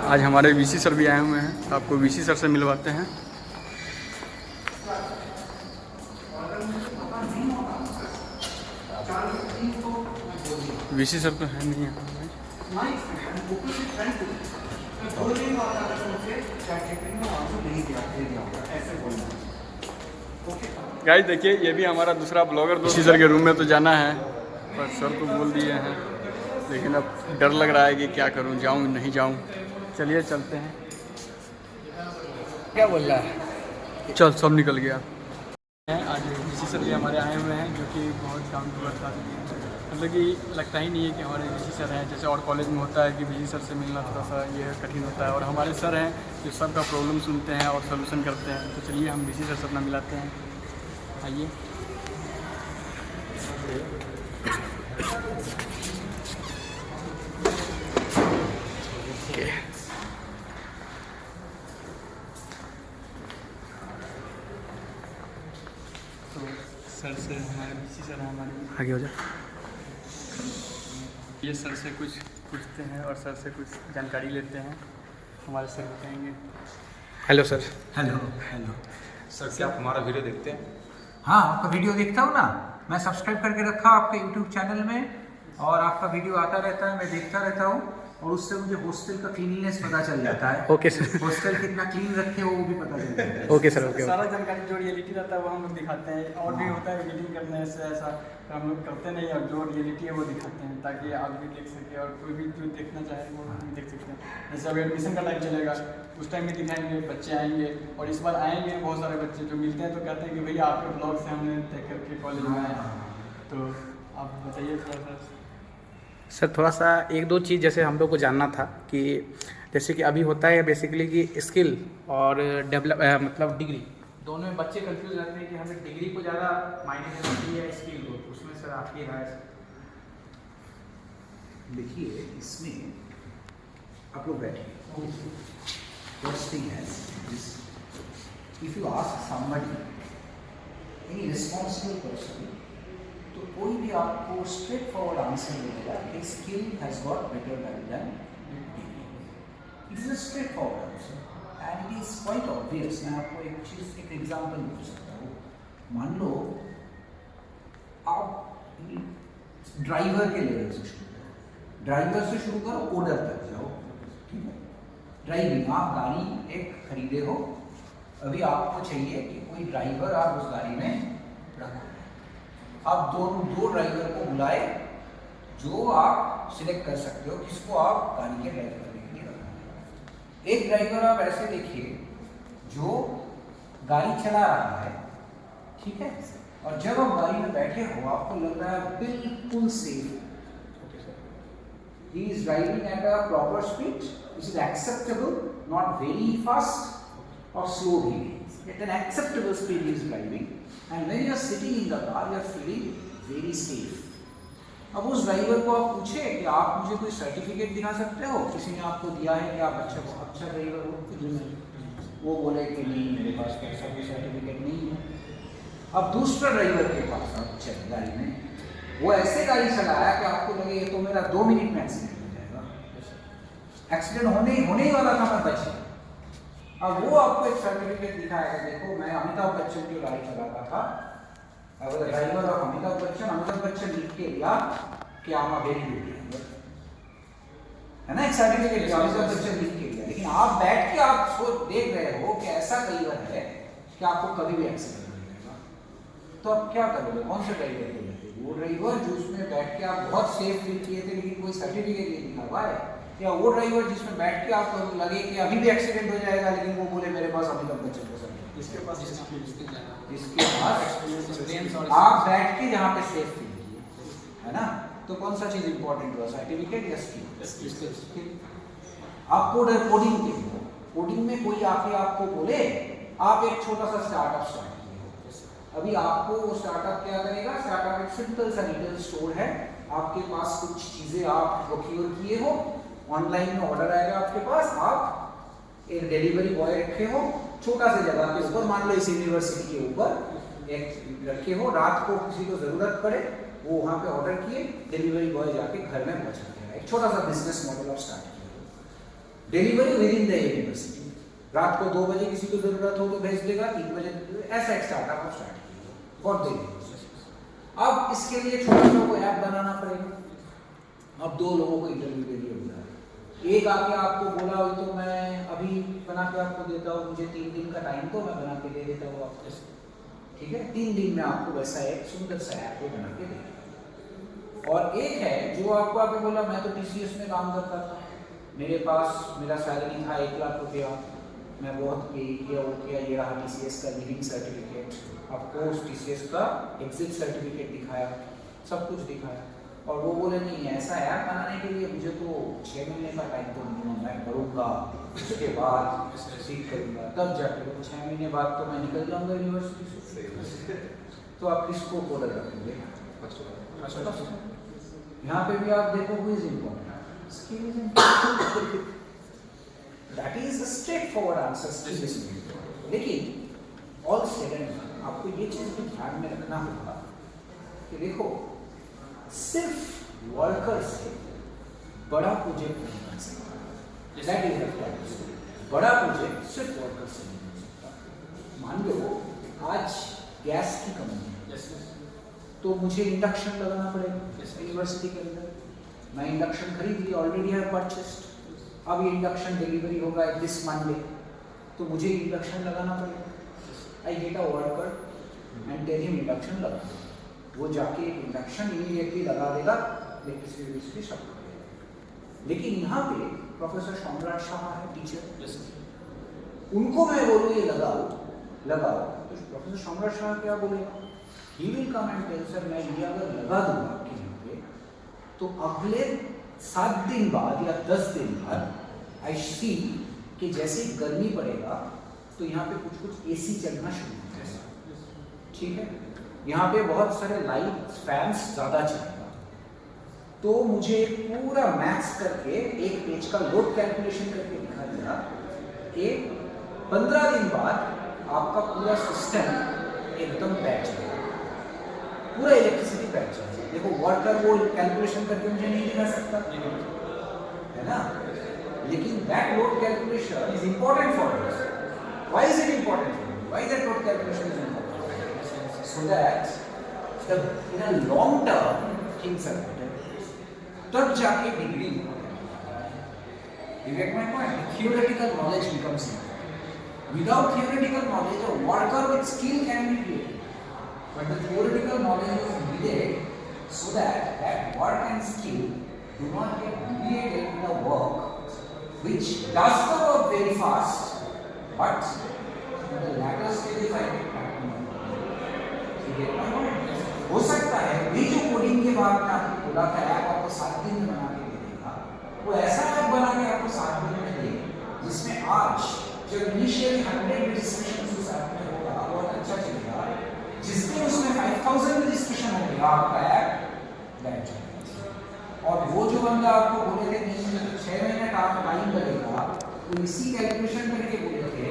आज हमारे VC sir भी आए हुए हैं, आपको वीसी सर से मिलवाते हैं। वीसी सर तो है नहीं यहाँ। गाइस देखिए, ये भी हमारा दूसरा ब्लॉगर दोस्त। वीसी सर के रूम में तो जाना है, पर सर तो बोल दिए हैं, लेकिन अब डर लग रहा है कि क्या करूं, जाऊं नहीं जाऊं। चलिए चलते हैं। क्या बोल रहा है? चल, सब निकल गया। आज वीसी सर भी हमारे आए हुए हैं, जो कि बहुत डाउन टू अर्थ आदमी है। मतलब कि लगता ही नहीं है कि हमारे वीसी सर हैं। जैसे और कॉलेज में होता है कि वीसी सर से मिलना थोड़ा सा ये कठिन होता है, और हमारे सर हैं जो सबका प्रॉब्लम सुनते हैं और सोल्यूशन करते हैं। तो चलिए हम वीसी सर से अपना मिलाते हैं, आइए। तो सर से हमारे वीसी सर हैं, हमारे आगे हो जाए। ये सर से कुछ पूछते हैं और सर से कुछ जानकारी लेते हैं। हमारे सर बताएंगे। Hello sir. Hello hello sir, क्या आप हमारा वीडियो देखते हैं? हाँ, आपका वीडियो देखता हूँ ना। मैं सब्सक्राइब करके रखा आपके यूट्यूब चैनल में, और आपका वीडियो आता रहता है, मैं देखता रहता हूँ, और उससे मुझे हॉस्टल का क्लीनलीनेस पता चल जाता है। Okay sir. हॉस्टल कितना क्लीन रखे हो वो भी पता चल जाता है। Okay sir, okay. सारा जानकारी जो रियलिटी रहता है वो हम लोग दिखाते हैं, और भी होता है एडिटिंग करने से ऐसा हम लोग करते नहीं, और जो रियलिटी है वो दिखाते हैं ताकि आप भी देख सके और कोई भी जो देखना चाहे वो भी देख सकते हैं। जैसे अब एडमिशन का टाइम चलेगा, उस टाइम में दिखाएंगे, बच्चे आएंगे, और इस बार आएंगे बहुत सारे बच्चे जो मिलते हैं तो कहते हैं कि भैया आपके ब्लॉग से हमने देख करके कॉलेज में आए। तो आप बताइए थोड़ा सा। सर थोड़ा सा एक दो चीज़ जैसे हम लोग को जानना था कि जैसे कि अभी होता है बेसिकली कि स्किल और डेवलप मतलब डिग्री दोनों में बच्चे कंफ्यूज रहते हैं कि हमें डिग्री को ज़्यादा मायने देना चाहिए या स्किल को। तो उसमें सर आपकी राय। देखिए, इसमें आप लोग बैठिए। फर्स्ट थिंग है, if you ask somebody, any responsible person, तो कोई भी आपको स्ट्रेट फॉरवर्ड आंसर मिलेगा कि skill has got better than degree. It is a straight forward answer and it is quite obvious. मैं आपको एक चीज, एक एग्जांपल बोल सकता हूँ। मान लो आप ड्राइवर के लेवल से शुरू करो, ड्राइवर से शुरू करो, ओनर तक जाओ, ठीक है। ड्राइविंग, आप गाड़ी एक खरीदे हो, अभी आपको चाहिए कि कोई ड्राइवर आप उस गाड़ी में रखो। आप दो ड्राइवर को बुलाए, जो आप सिलेक्ट कर सकते हो किसको आप गाड़ी के ड्राइवर करने के लिए रखना। एक ड्राइवर आप ऐसे देखिए जो गाड़ी चला रहा है, ठीक है, और जब आप गाड़ी में बैठे हो आपको लग रहा है बिल्कुल safe, he is driving at a proper speed which is acceptable, not very fast or slow heavy, at an acceptable speed he is driving, and when you are sitting in the car you are feeling very safe. अब उस driver को आप पूछे कि आप मुझे कोई certificate दिखा सकते हो, किसी ने आपको दिया है कि आप अच्छा ड्राइवर हो, वो बोले कि नहीं मेरे पास ऐसा कोई सर्टिफिकेट नहीं है। अब दूसरा ड्राइवर के पास आप चले गाड़ी में, वो ऐसे गाड़ी चलाया कि आपको लगे ये तो मेरा 2 मिनट में एक्सीडेंट हो जाएगा, एक्सीडेंट होने ही वाला था, मैं बच गया। अब वो आपको एक सर्टिफिकेट दिखाएगा, देखो मैं अमिताभ बच्चन की गाड़ी चलाता था, अगर ड्राइवर ऑफ अमिताभ बच्चन लिख के दिया कि आई am a very good driver, है ना, एक सर्टिफिकेट अमिताभ बच्चन लिख के दिया। लेकिन आप बैठ के आप सोच देख रहे हो कि ऐसा ड्राइवर है कि आपको कभी भी एक्सीडेंट हो जाएगा, तो आप क्या करोगे? कौन से ड्राइवर को लेते? वो ड्राइवर जो उसमें बैठ के आप बहुत सेफ फील किए थे लेकिन कोई सर्टिफिकेट नहीं दिखा हुआ है, या वो ड्राइवर जिसमें बैठ के आपको लगे कि अभी भी एक्सीडेंट हो जाएगा लेकिन वो बोले मेरे पास अमिताभ बच्चन का सर्टिफिकेट, इसके पास आप बैठ के जहाँ पे सेफ फील किए, है ना। तो कौन सा चीज इंपॉर्टेंट हुआ, सर्टिफिकेट या स्किल? आप कोडिंग के हो, कोडिंग में कोई आके आपको बोले आप एक छोटा सा स्टार्टअप स्टार्ट किए हो, अभी आपको वो स्टार्टअप क्या करेगा? स्टार्टअप एक सिंपल सा रिटेल स्टोर है, आपके पास कुछ चीजें आप प्रोक्योर किए हो, ऑनलाइन में ऑर्डर आएगा आपके पास, आप एक डिलीवरी बॉय रखे हो, छोटा सा जगह के ऊपर, मान लो इस यूनिवर्सिटी के ऊपर एक रखे हो, रात को किसी को जरूरत पड़े वो वहाँ पे ऑर्डर किए, डिलीवरी बॉय जाके घर में पहुँचा देगा। एक छोटा सा बिजनेस मॉडल आप स्टार्ट किए हो। Delivery with in the university. रात को 2 बजे किसी को जरूरत हो तो भेज देगा, 3 बजे ऐसा एक स्टार्टअप को स्टार्ट किया फॉर द यूनिवर्सिटी। अब इसके लिए छोटा सा कोई ऐप बनाना पड़ेगा। अब 2 लोगों को इंटरव्यू के लिए बुलाया, एक आके आपको बोला तो मैं अभी बना के आपको देता हूँ, मुझे 3 दिन का टाइम तो मैं बना के दे देता हूँ आपको, ठीक है, 3 दिन में आपको वैसा एक सुंदर सा ऐप को बना के देगा। और एक है जो आपको आके बोला मैं तो TCS में काम करता था, मेरे पास मेरा सैलरी था 1 लाख रुपया, मैं बहुत पे किया वो किया, ये रहा TCS का लिविंग सर्टिफिकेट, आपको TCS का एग्जिट सर्टिफिकेट दिखाया, सब कुछ दिखाया, और वो बोले नहीं ऐसा ऐप बनाने के लिए मुझे तो 6 महीने का टाइम तो मिनिमम मैं करूँगा, उसके बाद सीख करूँगा, तब जाके 6 महीने बाद तो मैं निकल जाऊँगा यूनिवर्सिटी से। तो आप किसको कोडर रखेंगे? यहाँ पे भी आप देखो who is important, skill is important, that is the straightforward answer to this question। लेकिन all said and done आपको ये चीज़ भी ध्यान में रखना होगा कि देखो सिर्फ वर्कर से बड़ा प्रोजेक्ट नहीं बन सकता। That is the point. बड़ा प्रोजेक्ट सिर्फ वर्कर से नहीं बन सकता। मान लो आज गैस की कमी है, तो मुझे इंडक्शन लगाना पड़ेगा यूनिवर्सिटी के अंदर। मैं इंडक्शन खरीद लिया, ऑलरेडी है परचेस्ड, अब ये इंडक्शन डिलीवरी होगा दिस मंडे, तो मुझे इंडक्शन लगाना पड़ेगा। I get a worker and tell him induction लगा, वो जाके इंडक्शन इमीडिएटली लगा देगा, इलेक्ट्रिसिटी सब कर देगा। लेकिन यहाँ पे प्रोफेसर सम्राट शाह है टीचर, उनको मैं बोलूँ ये लगाओ, तो प्रोफेसर सम्राट शाह क्या बोलेगा? He will come and tell sir मैं ये अगर लगा दूंगा आपके यहाँ पे, तो अगले 7 दिन बाद या 10 दिन बाद आई सी कि जैसे गर्मी पड़ेगा तो यहाँ पे कुछ AC चलना शुरू हो जाएगा, ठीक है, यहाँ पे बहुत सारे लाइट फैंस ज़्यादा चलेगा, तो मुझे पूरा मैथ्स करके एक पेज का लोड कैलकुलेशन करके दिखा दिया कि 15 दिन बाद आपका पूरा सिस्टम एकदम पैच जाएगा, पूरा इलेक्ट्रिसिटी पैच जाएगा। देखो वर्कर वो कैलकुलेशन करके मुझे नहीं दिखा सकता, है ना, लेकिन that load calculation is important for us. Why is it important for you? Why that load calculation is important? So that in a long term things are better, तब जाके degree. You get my point? Theoretical knowledge becomes important. Without theoretical knowledge, a worker with skill can be created, but the theoretical knowledge is needed so that that work and skill do not get deviated in a work which does the work very fast, but in the latter stage if I get हो सकता है ये जो coding के बाद में आपको बोला था ऐप आपको 7 दिन में बना के दे देगा, वो ऐसा ऐप बना के आपको 7 दिन में दे, जिसमें आज जब इनिशियली 100 रजिस्ट्रेशन उस ऐप में होगा बहुत अच्छा चलेगा, जिस दिन उसमें 5000 रजिस्ट्रेशन हो गया आपका ऐप बैठ जाएगा। और वो जो बंदा आपको बोले थे नहीं मुझे 6 महीने का टाइम लगेगा, तो इसी कैलकुलेशन करके बोले थे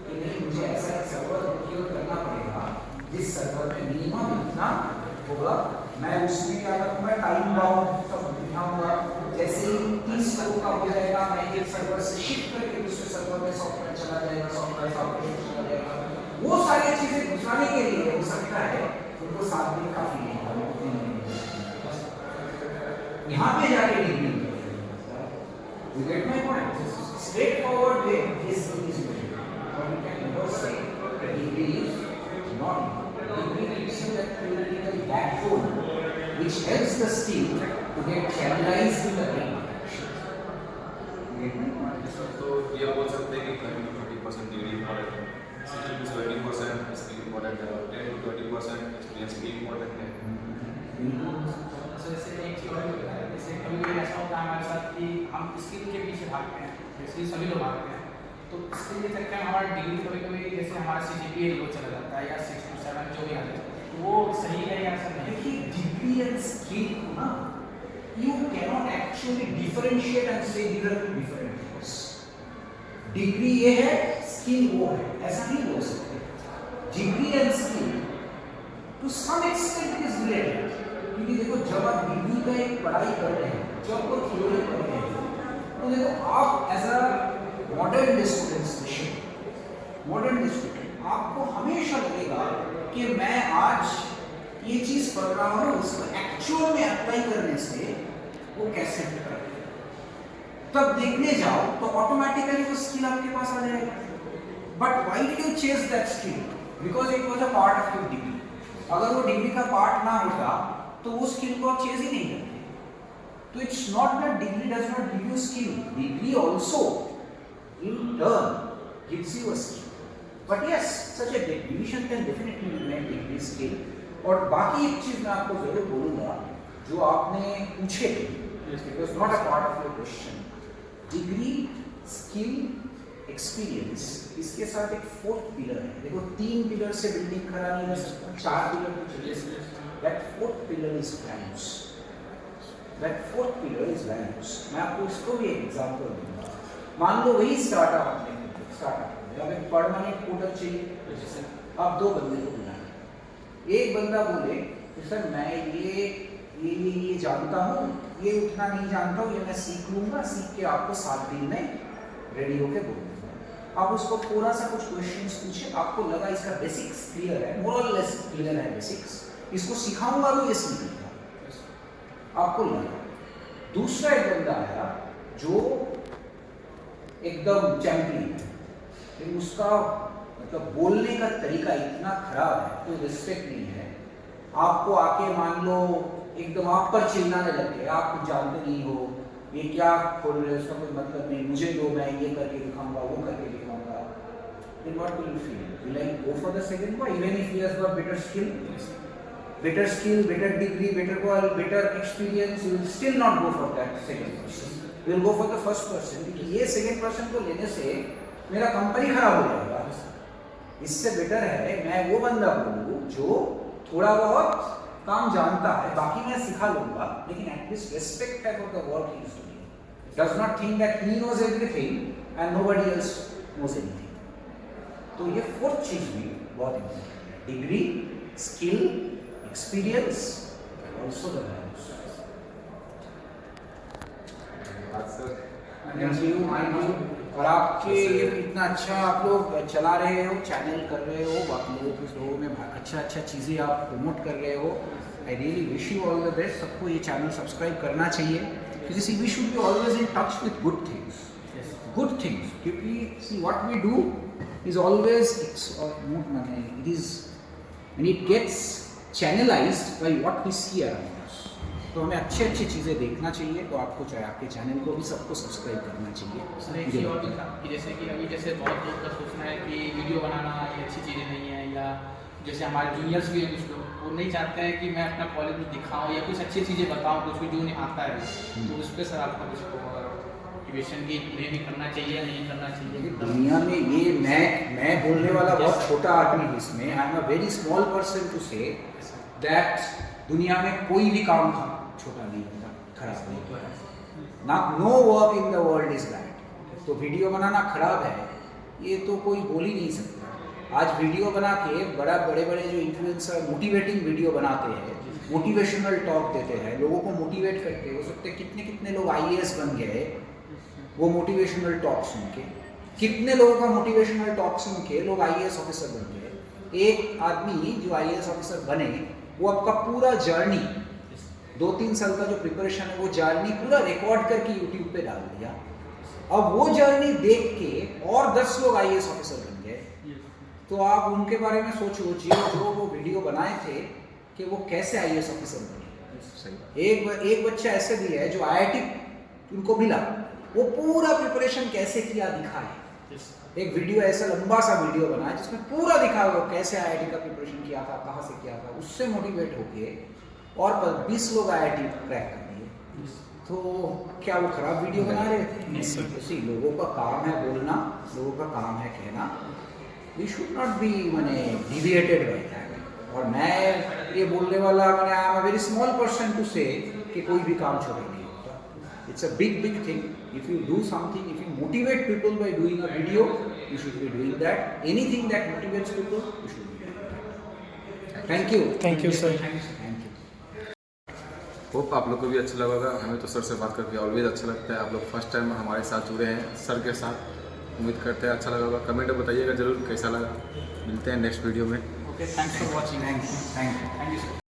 कि नहीं मुझे ऐसा एक सर्वर उपयोग करना पड़ेगा जिस सर्वर में मिनिमम इतना होगा, मैं उसमें क्या करूँगा टाइम बाउंड सब दिखाऊंगा, जैसे ही 30 लोगों का हो जाएगा मैं एक सर्वर से शिफ्ट करके दूसरे सर्वर में सॉफ्टवेयर चला जाएगा, सॉफ्टवेयर चला जाएगा। वो सारी चीजें दिखाने के लिए हो सकता है उनको 7 दिन काफी है। यहाँ पे जाके degree you get my point? Straightforward way is very but you can never say that degree is not. Degree gives you that theoretical backbone which helps the skill to get channelized in the brain. तो ये बोल सकते हैं कि 30-40% degree important है, 60-70% skill important है, 10-20% experience भी important है। जैसे एक चीज़ और होता है, जैसे कभी ऐसा होता है हमारे साथ कि हम स्किल के पीछे भागते हैं, जैसे सभी लोग भागते हैं, तो स्किल के चक्कर में हमारा डिग्री कभी जैसे हमारा CGPA लो चला जाता है या 6 to 7 जो भी आ जाता है, वो सही है या ऐसा नहीं? देखिए डिग्री एंड स्किल को ना you cannot actually differentiate and say these are two different things. Degree ये है, स्किल वो है, ऐसा नहीं बोल सकते। Degree and skill to some extent is related, क्योंकि देखो जब आप डिग्री का एक पढ़ाई कर रहे हैं, जब वो थ्योरी पढ़ रहे हैं, तो देखो आप एज अ मॉडर्न स्टूडेंट आपको हमेशा लगेगा कि मैं आज ये चीज पढ़ रहा हूँ, उसको एक्चुअल में अप्लाई करने से वो कैसे होता है, तब देखने जाओ तो ऑटोमेटिकली वो स्किल आपके पास आ जाएगा. But why did you chase that skill? Because it was a part of your degree. अगर वो डिग्री का पार्ट ना होता तो वो स्किल को आप चेज ही नहीं करते. तो it's not that degree does not give you skill. Degree also in turn gives you a skill. But yes, such a division can definitely make degree skill. और बाकी एक चीज मैं आपको जरूर बोलूंगा जो आपने पूछे थे, it was not a part of your question. Degree, skill, experience, इसके साथ एक फोर्थ पिलर है. देखो 3 पिलर से बिल्डिंग खड़ा नहीं रह सकता, 4 पिलर तो चाहिए. That fourth pillar is values. That fourth pillar is values. मैं आपको इसको भी एक एग्जांपल दूंगा. मान लो वही स्टार्टअप अब एक परमानेंट कोडर चाहिए. आप 2 बंदे को बुलाएं. एक बंदा बोले कि सर मैं ये जानता हूँ, ये उतना नहीं जानता हूँ, ये मैं सीख लूंगा, सीख के आपको 7 दिन में रेडी होके बोल दूंगा. आप उसको थोड़ा सा कुछ क्वेश्चंस पूछे, आपको लगा इसका बेसिक्स क्लियर है, मोर और लेस क्लियर है बेसिक्स, इसको सिखाऊंगा तो ये सीख लेगा, आपको लगा. दूसरा एक बंदा आया जो एकदम चैंपियन है, लेकिन उसका मतलब बोलने का तरीका इतना खराब है, कोई रिस्पेक्ट नहीं है. आपको आके मान लो एकदम आप पर चिल्लाने लग गए, आप कुछ जानते नहीं हो, ये क्या खोल रहे हो, उसका कोई मतलब नहीं, मुझे दो, मैं ये करके दिखाऊंगा, वो करके दिखाऊंगा. Then what will you feel? Will I go for the second one even if he has got better skill, better degree, better experience? You will still not go for that second person. You will go for the first person. क्योंकि ये second person को लेने से मेरा company खराब हो जाएगा. इससे बेटर है मैं वो बंदा बोलूँ जो थोड़ा बहुत काम जानता है, बाकी मैं सिखा लूंगा, लेकिन एटलीस्ट रिस्पेक्ट है for the work he is doing. Does not think that he knows everything and nobody else knows anything. तो ये फोर्थ चीज भी बहुत इंपॉर्टेंट है. Degree, skill, experience, also the values. और आपके ये इतना अच्छा आप लोग चला रहे हो, चैनल कर रहे हो, आप लोगों में अच्छा चीज़ें आप प्रमोट कर रहे हो. I really wish you all the best. सबको ये चैनल सब्सक्राइब करना चाहिए क्योंकि see we should be always in touch with good things. क्योंकि see what we do is always it is and it gets channelised by what we see around us. तो हमें अच्छी चीज़ें देखना चाहिए. तो आपको चाहे आपके चैनल को भी सबको सब्सक्राइब करना चाहिए. और भी था कि जैसे कि अभी जैसे बहुत लोग का सोचना है कि वीडियो बनाना ये अच्छी चीज़ें नहीं है, या जैसे हमारे जूनियर्स भी हैं कुछ लोग, वो नहीं चाहते हैं कि मैं अपना कॉलेज में दिखाऊँ या कुछ अच्छी चीज़ें बताऊँ, कुछ भी जो नहीं आता है. तो उस पर सर आपका कुछ मोटिवेशन की उन्हें भी करना चाहिए या नहीं करना चाहिए? दुनिया में ये मैं बोलने वाला बहुत छोटा आदमी हूँ इसमें. I am a very small person to say that दुनिया में कोई भी काम छोटा नहीं होता, खराब नहीं होता. ना no work in the world is bad. तो वीडियो बनाना खराब है ये तो कोई बोल ही नहीं सकता. आज वीडियो बना के बड़े जो इन्फ्लुएंसर मोटिवेटिंग वीडियो बनाते हैं, मोटिवेशनल टॉक देते हैं, लोगों को मोटिवेट करते हैं. हो सकते हैं कितने लोग IAS बन गए वो मोटिवेशनल टॉक सुन के. कितने लोगों का मोटिवेशनल टॉक सुन के लोग IAS ऑफिसर बन गए. एक आदमी जो IAS ऑफिसर बने वो आपका पूरा जर्नी 2-3 साल का जो प्रिपरेशन है वो जर्नी पूरा रिकॉर्ड करके यूट्यूब पे डाल दिया. अब वो जर्नी देख के और 10 लोग IAS ऑफिसर बन गए. तो आप उनके बारे में सोचो जो वो वीडियो बनाए थे कि वो कैसे IAS ऑफिसर बने. एक बच्चा ऐसे भी है जो IIT उनको मिला, वो पूरा प्रिपरेशन कैसे किया दिखाए. एक वीडियो ऐसा लंबा सा वीडियो बनाया जिसमें पूरा दिखा वो कैसे IIT का प्रिपरेशन किया था, कहाँ से किया था. उससे मोटिवेट होके और 20 लोग IIT क्रैक कर दिए. तो क्या वो खराब वीडियो बना रहे थे? इसी लोगों का काम है बोलना, लोगों का काम है कहना. We should not be deviated by that. और मैं ये बोलने वाला I am a very small person to say कि कोई भी काम छोटा नहीं होता. It's a big thing. If you do something, if you motivate people by doing a video, you should be doing that. Anything that motivates people, you should be doing that. Thank you. Thank you sir. Thank you. Hope आप लोग को भी अच्छा लगा होगा। हमें तो sir से बात करके ऑलवेज अच्छा लगता है। आप लोग फर्स्ट टाइम हमारे साथ जुड़े हैं सर के साथ, उम्मीद करते हैं अच्छा लगा होगा। कमेंट में बताइएगा ज़रूर कैसा लगा। मिलते हैं नेक्स्ट वीडियो में। Okay, thanks for watching. Thank you sir.